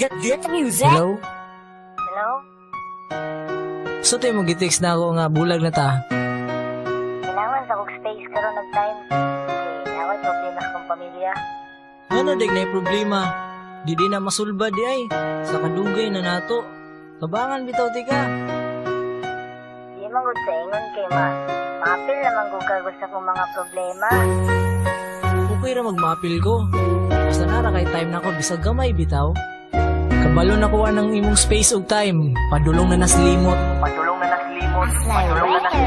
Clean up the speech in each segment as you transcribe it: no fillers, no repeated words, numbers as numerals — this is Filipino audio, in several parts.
Get music. Hello? Hello? So tayo mo gitext na ako nga bulag na ta. Kailangan sa kong space karon ng time. Kaya ako problema sa kong pamilya. Ano dig na problema? Di na masulba di ay. Sa kadugay na nato. Tabangan bitaw ti ka. Di man gud sa ingon kay maapil naman gud ka sa kong mga problema. Okay ra magmapil ko. Basta nara kay time na ko bisag gamay bitaw. Kabalo na ko anang imong space ug time. Padulong na naslimot.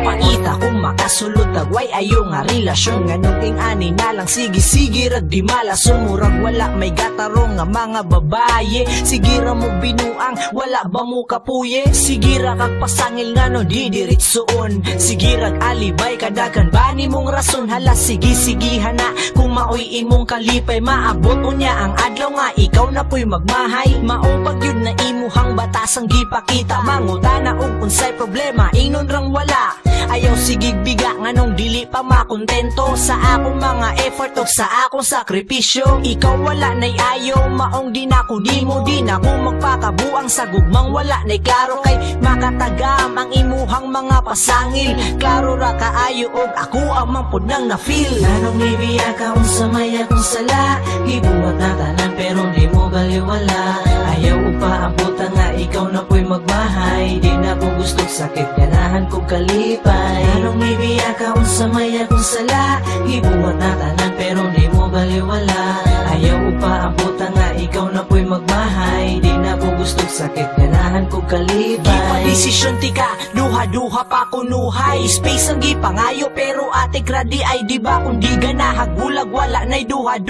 Pangita kung makasulod agway ayo nga relasyon nga nung ani na lang sige rag di malason murag wala may gatarong nga mga babaye sigira mo binuang wala ba mo kapuye sigira kag pasangil nga no di diritsoon sigirag alibay kadagan bani mong rason hala sige hana kung maoy imong kalipay maabot unya ang adlaw nga ikaw na po'y magmahay maubag yun na imuhang batasang gipakita mangutana og unsay problema ingnon rang wala ayaw sigig biga nga nung dili pa makontento sa akong mga effort o sa akong sakripisyo ikaw wala nay ayaw maong di na ko nimo di na ko magpakabuang sa gugmang wala nay klaro kay makatagam ang imuhang mga pasangil klaro ra kaayo og ako amang pud nang na feel nanong nibiya ka unsa may akong sala gibuhat na tanan pero di mo baliwala ayaw upaabot nga ikaw na po'y magmahay di na ko gusto sakit ganahan ko kalipay anong ibiya ka unsa may akong sala gibuhat na tanan pero di mo baliwala ayaw upaabot nga ikaw na po'y magmahay di na ko gusto sakit ganahan ko kalipay desisyon ti ka duha pa kunuhay space ang gipangayo pero ate gradi ay di ba kung di ganahag bulag wala nay duha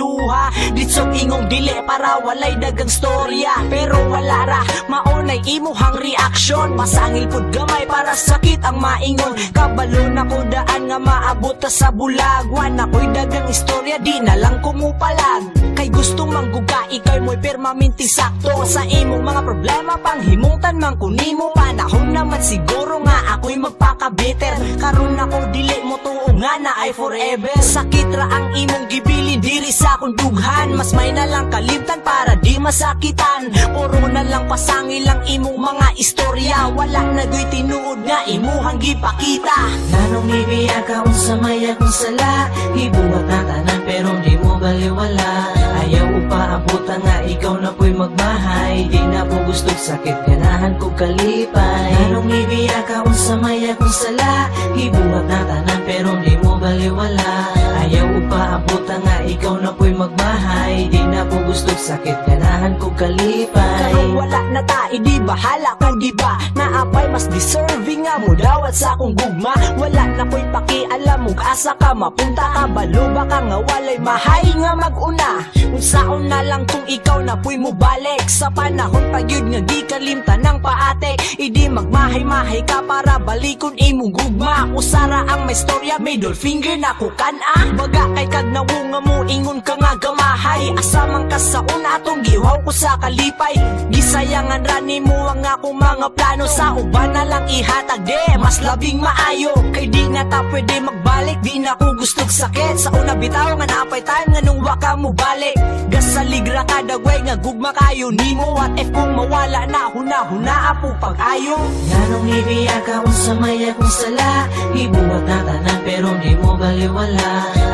ditsong ingong dili para walay dagang storya pero wala ra maunay imuhang reaksyon masangil pud gamay para sakit ang maingon kabalo na ko daan nga maabot ta sa bulagwan ako'y dagang istorya di na lang kumupalag kay gustong mangguga ikay mo'y permanenteng sakto sa imong mga problema panghimungtan man kunimo panahon naman siguro nga ako'y magpaka-better karon ako dili mo tuo nga na ay forever sakit ra ang imong gibilin diri sa akong dughan mas may na lang kalimtan para di masakitan puro na lang pasangil lang imong mga istorya wala na gyoy tinuod nga imuhang gipakita nanong ibiya ka unsa may akong sala gibuhat na tanan pero di mo baliwala ayaw upaabot nga ikaw na po'y magmahay di na ko gusto sakit ganahan ko kalipay nanong ibiya ka unsa may akong sala gibuhat na tanan pero di mo baliwala ayaw upaabot nga ikaw na po'y magmahay di na ko gusto sakit ganahan ko kalipay karong wala na ta di bahala kung di ba naapay mas deserving nga mo dawat sa akong gugma wala na ko'y pakialam ug asa ka mapunta ka balo baka nga walay mahay nga maguna unsaon na lang kung ikaw na po'y mubalik sa panahon pagyud nga gikalimtan ng paate idi magmahay-mahay ka para balikon imong gugma usara ang may storya middle finger na ko kana baga kay kag nawunga mo ingon ka nga gamahay asamang ka sa una atong gihaw ko sa kalipay gisayangan ra nimo ang akong mga plano sa uban na lang ihatag de mas labing maayo kay di na ta pwede magbalik di na ko gustog sakit sa una bitaw nga napay time nga nung waka mo balik gasaligra ka dagway nga gugma kayo nimo what if kung mawala na huna apo pag-ayo nanong ibiya ka unsa may akong sala gibuhat na tanan pero di mo baliwala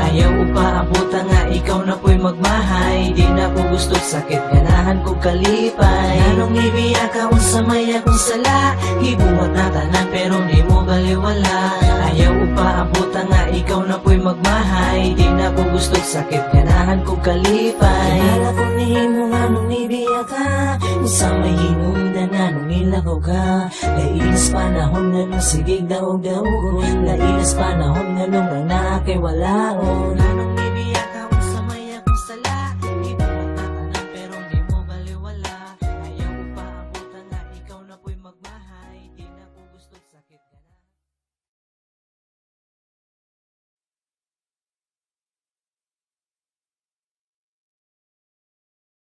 ayaw upaabot nga ikaw na po'y magmahay di na ko gusto sakit ganahan ko kalipay nanong ibiya ka unsa may akong sala gibuhat na tanan pero di mo baliwala ayaw upaabot nga ikaw na po'y magmahay di na ko gusto sakit ganahan ko kalipay nala ko nimo nga nung ibiya ka unsa may hinungdan nga nung ilagaw ka lainas panahon nga nung sigig daog ko lainas panahon nga nung na kay walaon nanong